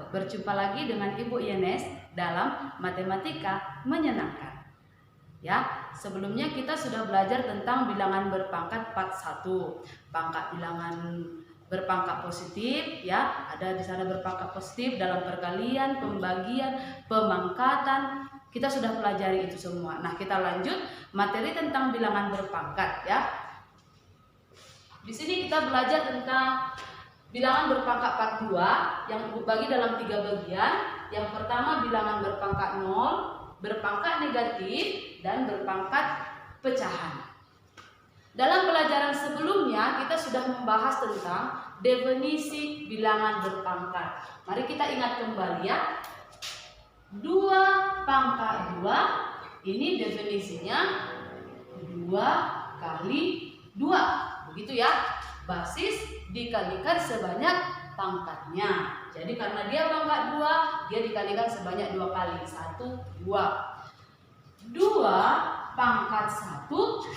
berjumpa lagi dengan Ibu Yenes dalam Matematika Menyenangkan. Ya, sebelumnya kita sudah belajar tentang bilangan berpangkat part 1, pangkat bilangan berpangkat positif, ya. Ada di sana berpangkat positif dalam perkalian, pembagian, pemangkatan. Kita sudah pelajari itu semua. Nah, kita lanjut materi tentang bilangan berpangkat, ya. Di sini kita belajar tentang bilangan berpangkat part 2 yang dibagi dalam 3 bagian. Yang pertama bilangan berpangkat 0, berpangkat negatif, dan berpangkat pecahan. Dalam pelajaran sebelumnya kita sudah membahas tentang definisi bilangan berpangkat. Mari kita ingat kembali, ya. 2 pangkat 2 ini definisinya 2 kali 2. Begitu, ya. Basis dikalikan sebanyak pangkatnya. Jadi karena dia pangkat 2, dia dikalikan sebanyak 2 kali. 1, 2. 2 pangkat 1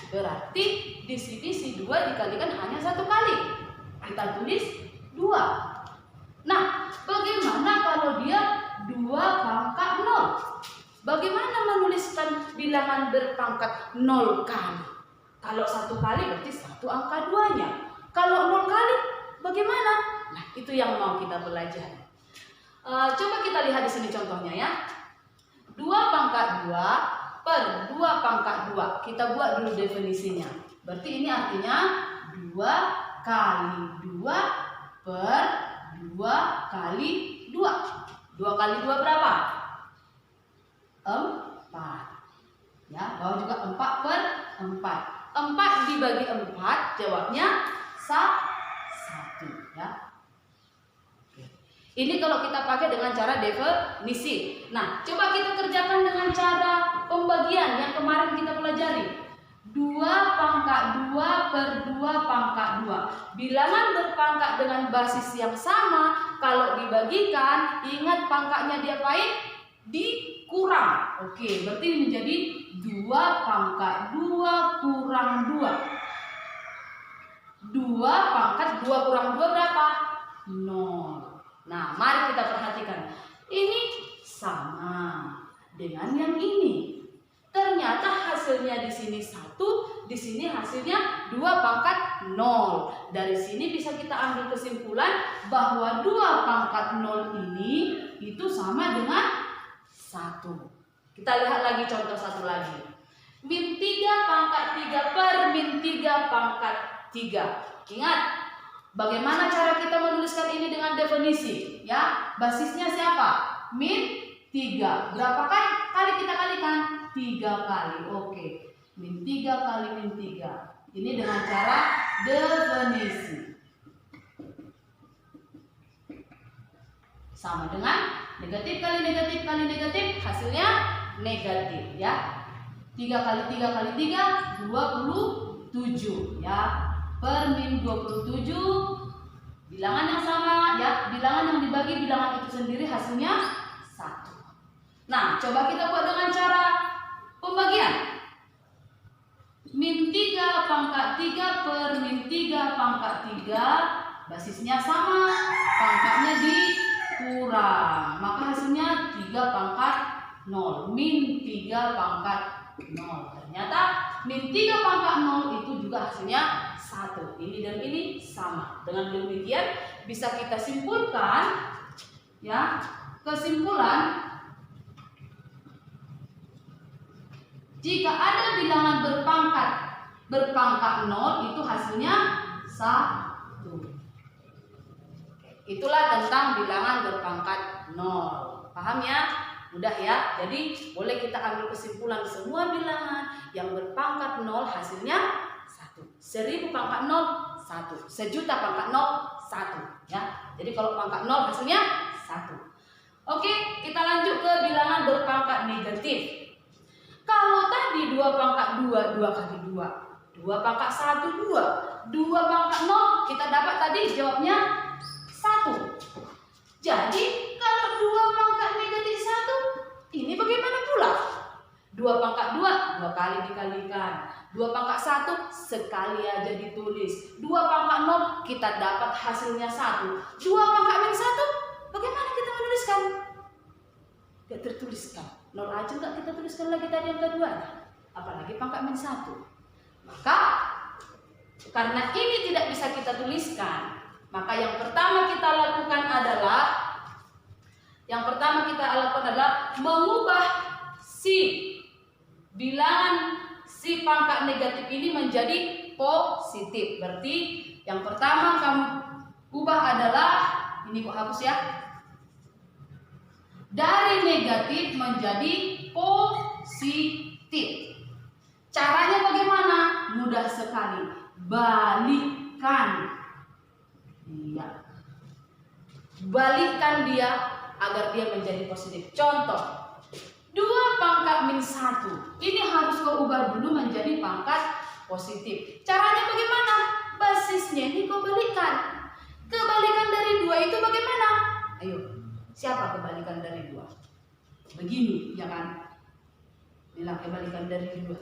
berarti di sini si 2 dikalikan hanya 1 kali. Kita tulis 2. Nah, bagaimana kalau dia 2 pangkat 0? Bagaimana menuliskan bilangan berpangkat 0 kali? Kalau 1 kali berarti 1 angka 2-nya. Kalau 0 kali bagaimana? Nah, itu yang mau kita belajar. Coba kita lihat di sini contohnya, ya. 2 pangkat 2 per 2 pangkat 2. Kita buat dulu definisinya. Berarti ini artinya 2 kali 2 per 2 kali 2. 2 kali 2 berapa? 4. Ya, bawah juga 4 per 4. 4 dibagi 4, jawabnya 1, ya. Ini kalau kita pakai dengan cara definisi. Nah, coba kita kerjakan dengan cara pembagian yang kemarin kita pelajari. 2 pangkat 2 per 2 pangkat 2. Bilangan berpangkat dengan basis yang sama, kalau dibagikan, ingat pangkatnya diapain? Dikurang. Oke, berarti menjadi 2 pangkat 2 kurang 2. 2 pangkat 2 kurang 2 berapa? 0. Nah, mari kita perhatikan. Ini sama dengan yang ini. Ternyata hasilnya di sini 1, di sini hasilnya 2 pangkat 0. Dari sini bisa kita ambil kesimpulan bahwa 2 pangkat 0 ini itu sama dengan 1. Kita lihat lagi contoh satu lagi. Min 3 pangkat 3 per min 3 pangkat 3. Ingat, bagaimana cara kita menuliskan ini dengan definisi? Ya, basisnya siapa? Min 3. Berapa kali kita kalikan? 3 kali. Oke. Min 3 kali min 3. Ini dengan cara definisi. Sama dengan negatif kali negatif kali negatif, hasilnya negatif, ya. 3 kali 3 kali 3, 27, ya. Per min 27, bilangan yang sama, ya. Bilangan yang dibagi bilangan itu sendiri hasilnya 1. Nah, coba kita buat dengan cara pembagian. Min 3 pangkat 3 per min 3 pangkat 3, basisnya sama, pangkatnya dikurang, maka hasilnya 3 pangkat 0. Min 3 pangkat 0. Ternyata min 3 pangkat 0 itu juga hasilnya 1. Ini dan ini sama. Dengan demikian bisa kita simpulkan, ya, kesimpulan jika ada bilangan berpangkat 0 itu hasilnya 1. Itulah tentang bilangan berpangkat 0. Paham, ya? Mudah, ya. Jadi boleh kita ambil kesimpulan semua bilangan yang berpangkat 0 hasilnya 1. 1000 pangkat 0 1. 1.000.000 pangkat 0 1, ya. Jadi kalau pangkat 0 hasilnya 1. Oke, kita lanjut ke bilangan berpangkat negatif. Kalau tadi 2 pangkat 2, 2 kali 2. 2 pangkat 1, 2. 2 pangkat 0, kita dapat tadi jawabnya 1. Jadi kalau 2 pangkat negatif 1, ini bagaimana pula? 2 pangkat 2, 2 kali dikalikan. 2 pangkat 1, sekali aja ditulis. 2 pangkat 0, kita dapat hasilnya 1. 2 pangkat min 1, bagaimana kita menuliskan? tuliskan. 0 aja nggak kita tuliskan lagi tadi yang kedua, apalagi pangkat min 1. Maka karena ini tidak bisa kita tuliskan, maka yang pertama kita lakukan adalah mengubah si bilangan si pangkat negatif ini menjadi positif. Berarti yang pertama kamu ubah adalah, ini kok hapus ya, dari negatif menjadi positif. Caranya bagaimana? Mudah sekali. Balikkan. Iya. Balikkan dia agar dia menjadi positif. Contoh, 2 pangkat min 1. Ini harus kau ubah dulu menjadi pangkat positif. Caranya bagaimana? Basisnya ini kau balikkan. Kebalikan dari 2 itu bagaimana? Ayo, siapa kebalikan dari 2? Begini, ya kan? Inilah kebalikan dari 2.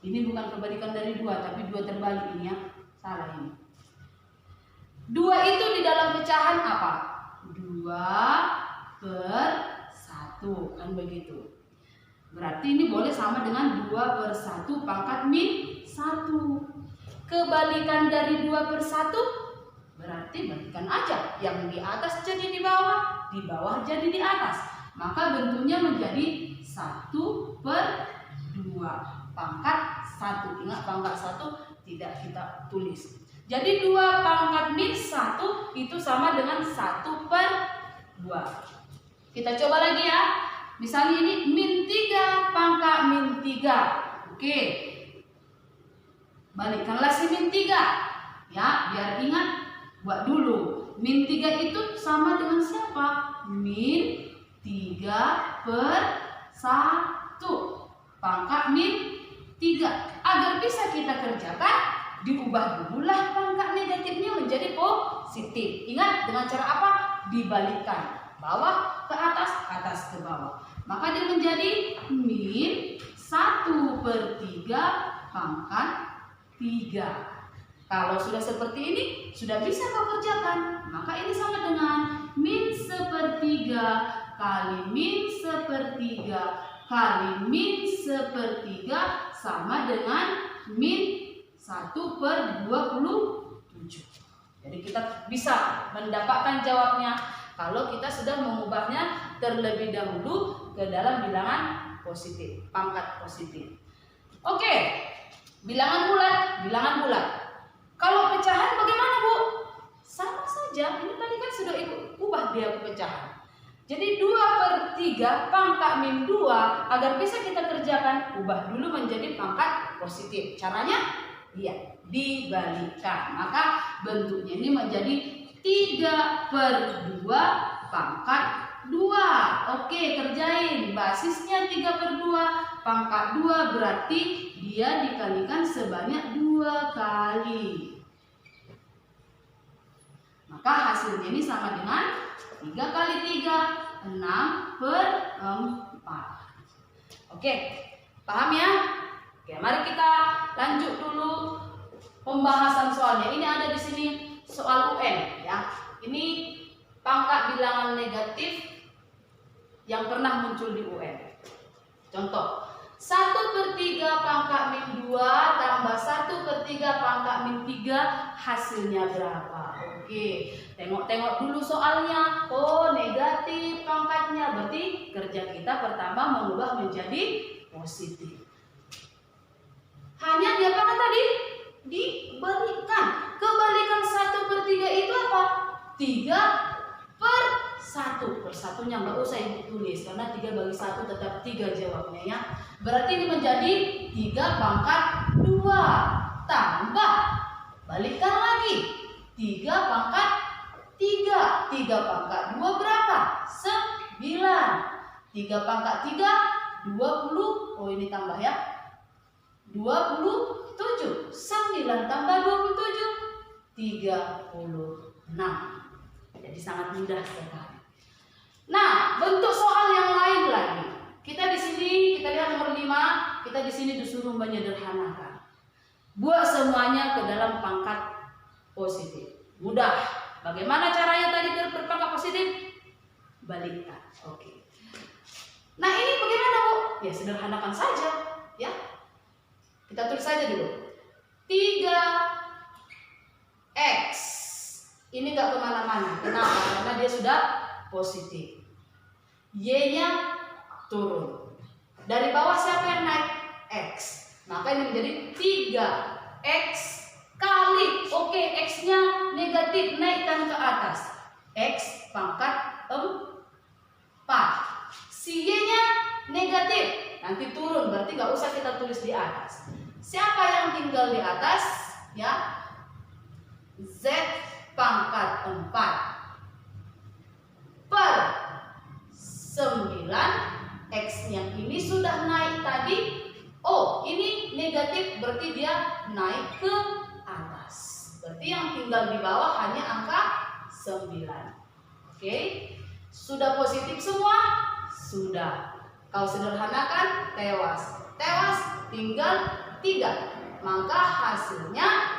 Ini bukan kebalikan dari 2, tapi 2 terbalik ini ya. Salah ini. 2 itu di dalam pecahan apa? 2/1, kan begitu. Berarti ini boleh sama dengan 2/1 pangkat min 1. Kebalikan dari 2/1 berarti balikan aja. Yang di atas jadi di bawah jadi di atas. Maka bentuknya menjadi 1/2 pangkat 1. Ingat, pangkat 1 tidak kita tulis. Jadi 2 pangkat min 1 itu sama dengan 1/2. Kita coba lagi ya. Misalnya ini min 3 pangkat min 3. Oke. Balikkanlah si min 3. Ya, biar ingat, buat dulu. Min 3 itu sama dengan siapa? Min 3/1 pangkat min 3. Agar bisa kita kerjakan, diubah dululah pangkat negatifnya menjadi positif. Ingat, dengan cara apa? Dibalikkan. Bawah ke atas, atas ke bawah. Maka dia menjadi min 1/3 pangkat 3. Kalau sudah seperti ini, sudah bisa kau kerjakan. Maka ini sama dengan min 1/3 kali min 1/3 kali min 1/3 sama dengan min 1/27. Jadi kita bisa mendapatkan jawabnya kalau kita sudah mengubahnya terlebih dahulu ke dalam bilangan positif, pangkat positif. Oke, bilangan bulat. Kalau pecahan bagaimana, Bu? Sama saja, ini tadi kan sudah ubah dia ke pecahan. Jadi 2/3 pangkat min 2, agar bisa kita kerjakan, ubah dulu menjadi pangkat positif. Caranya? Iya, dibalikkan. Maka bentuknya ini menjadi 3/2 pangkat 2. Oke, kerjain. Basisnya 3/2 pangkat 2 berarti dia dikalikan sebanyak 2 kali. Maka hasilnya ini sama dengan 3 kali 3, 6/4. Oke, paham ya? Oke, mari kita lanjut dulu pembahasan soalnya. Ini ada di sini soal UN ya. Ini pangkat bilangan negatif yang pernah muncul di UN. Contoh, 1/3 pangkat min 2 tambah 1/3 pangkat min 3, hasilnya berapa? Oke, tengok dulu soalnya. Oh, negatif pangkatnya, berarti kerja kita pertama mengubah menjadi positif. Hanya diapakan tadi? Dibalikkan. Kebalikan 1/3 itu apa? 3/1. Persatunya nggak usah ibu tulis, karena 3 bagi 1 tetap 3 jawabnya ya. Berarti ini menjadi 3 pangkat 2 tambah, balikkan lagi, 3 pangkat 3. 3 pangkat 2 berapa? 9. 3 pangkat 3 20. Oh, ini tambah ya, 27. 9 tambah 27 36. Jadi sangat mudah sekali. Nah, bentuk soal yang lain lagi. Kita di sini, kita lihat nomor 5, kita di sini disuruh menyederhanakan. Buat semuanya ke dalam pangkat positif. Mudah. Bagaimana caranya tadi berpangkat positif? Balikkan. Oke. Nah ini bagaimana Bu? Ya sederhanakan saja ya. Kita tulis saja dulu 3x. Ini gak kemana-mana. Kenapa? Karena dia sudah positif. Y-nya turun. Dari bawah siapa yang naik? X. Maka ini menjadi 3x kali. Oke, x-nya negatif, naikkan ke atas. X pangkat 4. Si y-nya negatif, nanti turun, berarti gak usah kita tulis di atas. Siapa yang tinggal di atas? Ya, z pangkat 4 per 9. X yang ini sudah naik tadi. Oh, ini negatif, berarti dia naik ke atas. Berarti yang tinggal di bawah hanya angka 9. Oke, sudah positif semua? Sudah. Kau sederhanakan, tewas. Tewas tinggal 3. Maka hasilnya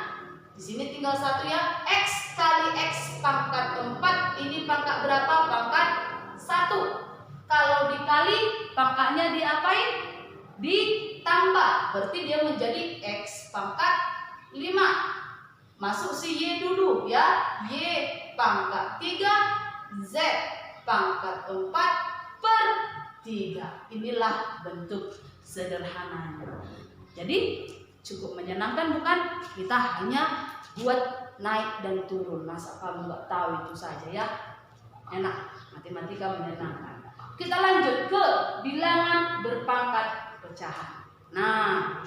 di sini tinggal 1 ya. X kali X pangkat 4. Ini pangkat berapa? Pangkat 1. Kalau dikali, pangkatnya diapain? Ditambah. Berarti dia menjadi X pangkat 5. Masuk si Y dulu ya. Y pangkat 3, Z pangkat 4 per 3. Inilah bentuk sederhananya. Jadi cukup menyenangkan bukan? Kita hanya buat naik dan turun. Masa kamu nggak tahu itu saja ya? Enak, matematika menyenangkan. Kita lanjut ke bilangan berpangkat pecahan. Nah,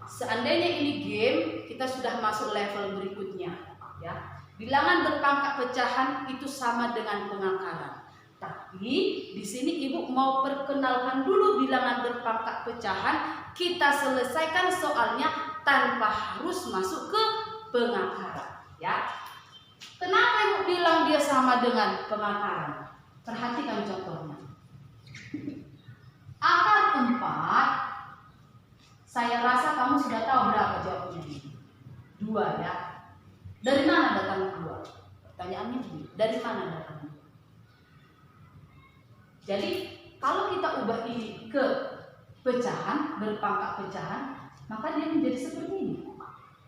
seandainya ini game, kita sudah masuk level berikutnya ya. Bilangan berpangkat pecahan itu sama dengan pengakaran. Tapi di sini Ibu mau perkenalkan dulu bilangan berpangkat pecahan. Kita selesaikan soalnya tanpa harus masuk ke pengakaran ya. Kenapa Ibu bilang dia sama dengan pengakaran? Perhatikan contohnya. Akar 4, saya rasa kamu sudah tahu berapa jawabnya ini. 2 ya. Dari mana datang 2? Pertanyaannya begini, dari mana datang 2? Jadi kalau kita ubah ini ke pecahan, berpangkat pecahan, maka dia menjadi seperti ini.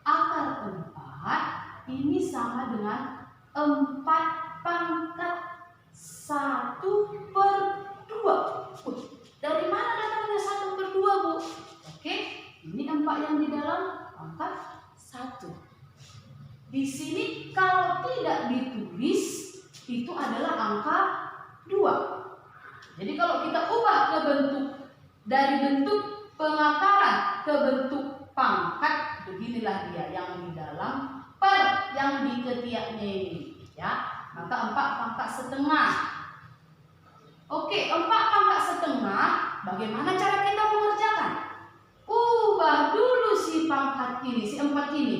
Akar 4 ini sama dengan 4 pangkat 1 per 2. Dari mana datangnya 1 per 2 Bu? Oke, ini 4 yang di dalam pangkat 1. Di sini kalau tidak ditulis itu adalah angka 2. Jadi kalau kita ubah ke bentuk, dari bentuk pengakaran ke bentuk pangkat, beginilah dia yang di dalam per yang di ketiaknya ini ya. Maka 4 pangkat setengah. Oke, 4 pangkat setengah. Bagaimana cara kita mengerjakan? Ubah dulu si pangkat ini, si 4 ini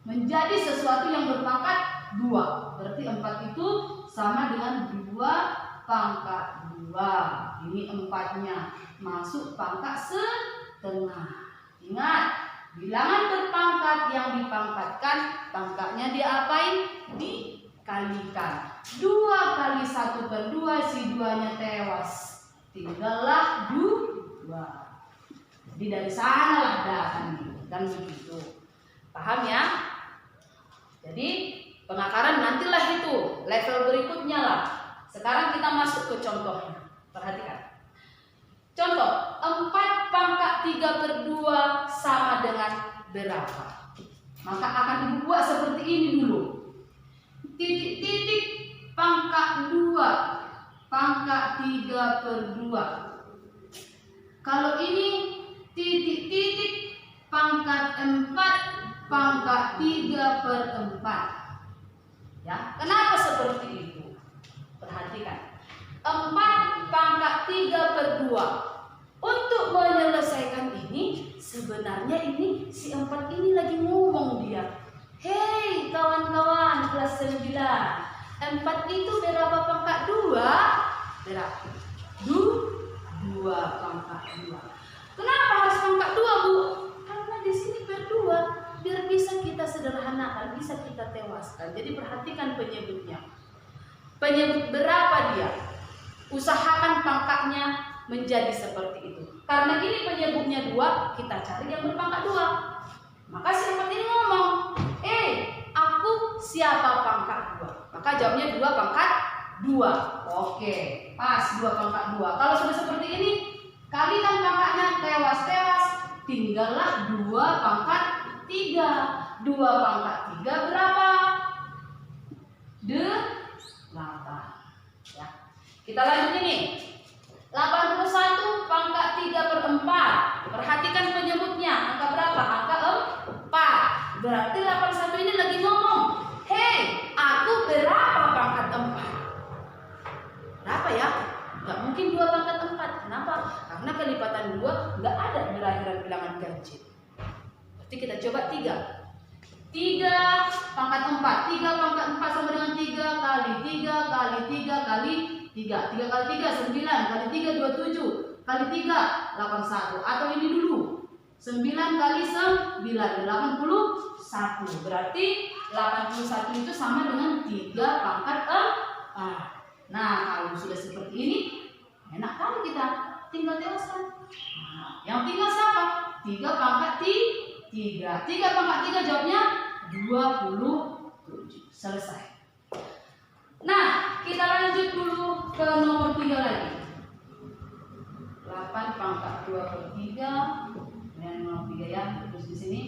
menjadi sesuatu yang berpangkat 2. Berarti 4 itu sama dengan 2 pangkat 2. Ini 4-nya masuk pangkat setengah. Ingat, bilangan berpangkat yang dipangkatkan, pangkatnya diapain? Dikalikan. 2 kali 1 per 2, si 2-nya tewas. Tinggallah 2. Jadi dari sanalah datang dan begitu. Paham ya? Jadi pengakaran nantilah itu level berikutnya lah. Sekarang kita masuk ke contohnya. Perhatikan. Contoh 4 pangkat 3 per 2 sama dengan berapa? Maka akan Ibu buat seperti ini dulu. Titik-titik pangkat 2 pangkat 3 per 2. Kalau ini titik-titik pangkat 4 pangkat 3 per 4. Ya, kenapa seperti itu? Perhatikan. 4 pangkat 3 per 2. Untuk menyelesaikan ini, sebenarnya ini si 4 ini lagi ngomong dia. Hei kawan-kawan kelas 9, 4 itu berapa pangkat 2? Berapa? 2 pangkat 2. Kenapa harus pangkat 2 Bu? Karena di sini per 2, biar bisa kita sederhanakan, bisa kita tewaskan. Jadi perhatikan penyebutnya. Penyebut berapa dia? Usahakan pangkatnya menjadi seperti itu. Karena ini penyebutnya 2, kita cari yang berpangkat 2. Maka si 4 ini ngomong, aku siapa pangkat 2? Maka jawabnya 2 pangkat 2. Oke, pas 2 pangkat 2. Kalau sudah seperti ini, kalikan pangkatnya tewas-tewas, tinggallah 2 pangkat 3. 2 pangkat 3 berapa? 8. Ya. Kita lanjut ini. 81 pangkat 3/4. Perhatikan penyebutnya. Angka berapa? Angka 4. Berarti 81 ini lagi ngomong, hei, aku berapa pangkat 4? Berapa ya? Nggak mungkin 2 pangkat 4. Kenapa? Karena kelipatan 2 nggak ada di lahiran bilangan ganjil. Berarti kita coba 3. 3 pangkat 4. 3 pangkat 4 sama dengan 3 kali 3 kali 3 kali 3. 3 kali 3 9 kali 3 27 kali 3 81. Atau ini dulu. 9 kali 9 81. Berarti 81 itu sama dengan 3 pangkat 4. Nah, kalau sudah seperti ini, enak kali kita tinggal tewaskan. Nah, yang tinggal siapa? 3 pangkat 3. 3 pangkat 3 jawabnya 27. Selesai. Nah, kita lanjut dulu ke nomor 3 lagi. 8 pangkat 2/3. Yang nomor 3 ya, terus di sini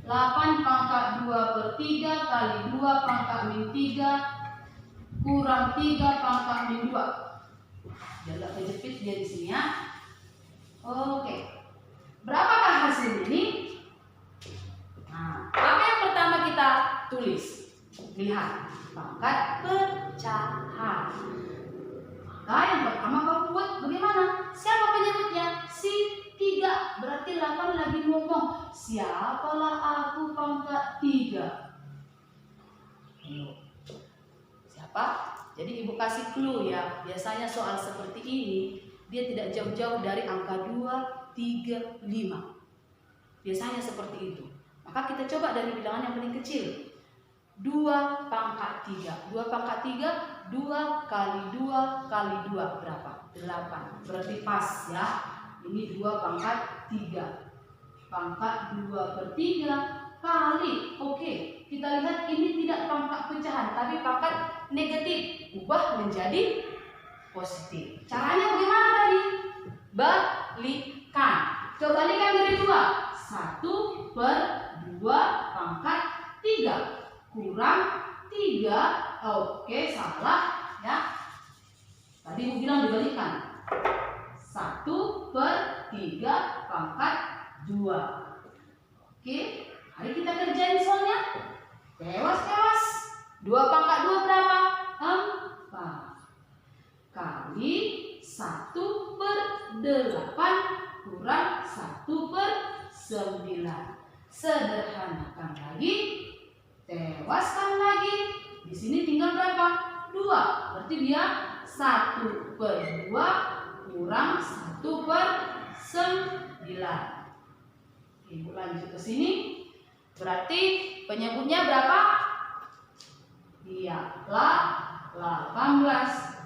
8 pangkat 2/3 kali 2 pangkat min 3 kurang 3 pangkat min 2. Jangan kejepit dia di sini ya. Oke. Berapakah hasilnya ini? Nah, apa yang pertama kita tulis? Lihat, pangkat pecahan. Maka yang pertama kau buat bagaimana? Siapa penyebutnya? Si 3. Berarti 8 lagi ngomong, siapalah aku pangkat 3? Ayo. Siapa? Jadi ibu kasih clue ya. Biasanya soal seperti ini dia tidak jauh-jauh dari angka 2, 3, 5. Biasanya seperti itu. Maka kita coba dari bilangan yang paling kecil. 2 pangkat 3. 2 pangkat 3, 2 kali 2 kali 2 berapa? 8. Berarti pas ya. Ini 2 pangkat 3. Pangkat 2/3 kali. Oke, kita lihat ini tidak pangkat pecahan, tapi pangkat negatif. Ubah menjadi positif. Caranya bagaimana tadi? Balikan. Kebalikan dari 2. 1/2 pangkat 3 kurang 3. Oke, salah ya. Tadi ibu bilang dibalikan. 1/3 pangkat 2. Oke, mari kita kerjain soalnya. Tewas-tewas. 2 pangkat 2 berapa? 4. Kali 1/8 kurang 1/9. Sederhanakan lagi. Tewaskan lagi. Di sini tinggal berapa? 2. Berarti dia 1/2 kurang 1/9. Ibu lanjut ke sini. Berarti penyebutnya berapa? Iya, 18.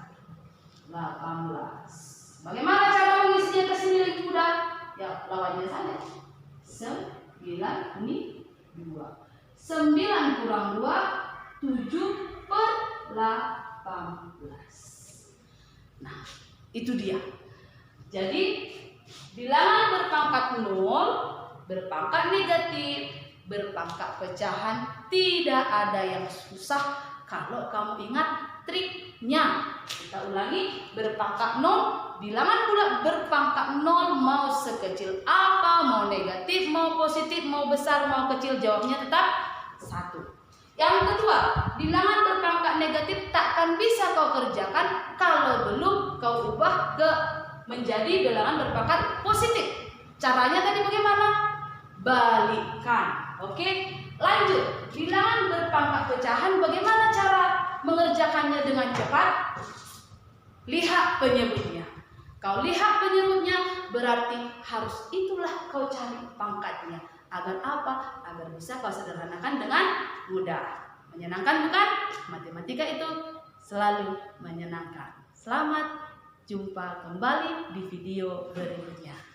Bagaimana cara mengisinya ke sini lebih mudah? Ya, lawannya saja. 9 ini 2. 9 kurang 2, 7/18. Nah, itu dia. Jadi, bilangan berpangkat 0, berpangkat negatif, berpangkat pecahan tidak ada yang susah kalau kamu ingat triknya. Kita ulangi, berpangkat 0, bilangan pula berpangkat 0 mau sekecil apa, mau negatif, mau positif, mau besar, mau kecil, jawabnya tetap 1. Yang kedua, bilangan berpangkat negatif takkan bisa kau kerjakan kalau belum kau ubah ke menjadi bilangan berpangkat positif. Caranya tadi bagaimana? Balikan. Oke, lanjut. Bilangan berpangkat pecahan bagaimana cara mengerjakannya dengan cepat? Lihat penyebutnya. Kau lihat penyebutnya berarti harus itulah kau cari pangkatnya. Agar apa? Agar bisa kau sederhanakan dengan mudah. Menyenangkan bukan? Matematika itu selalu menyenangkan. Selamat Jumpa kembali di video berikutnya.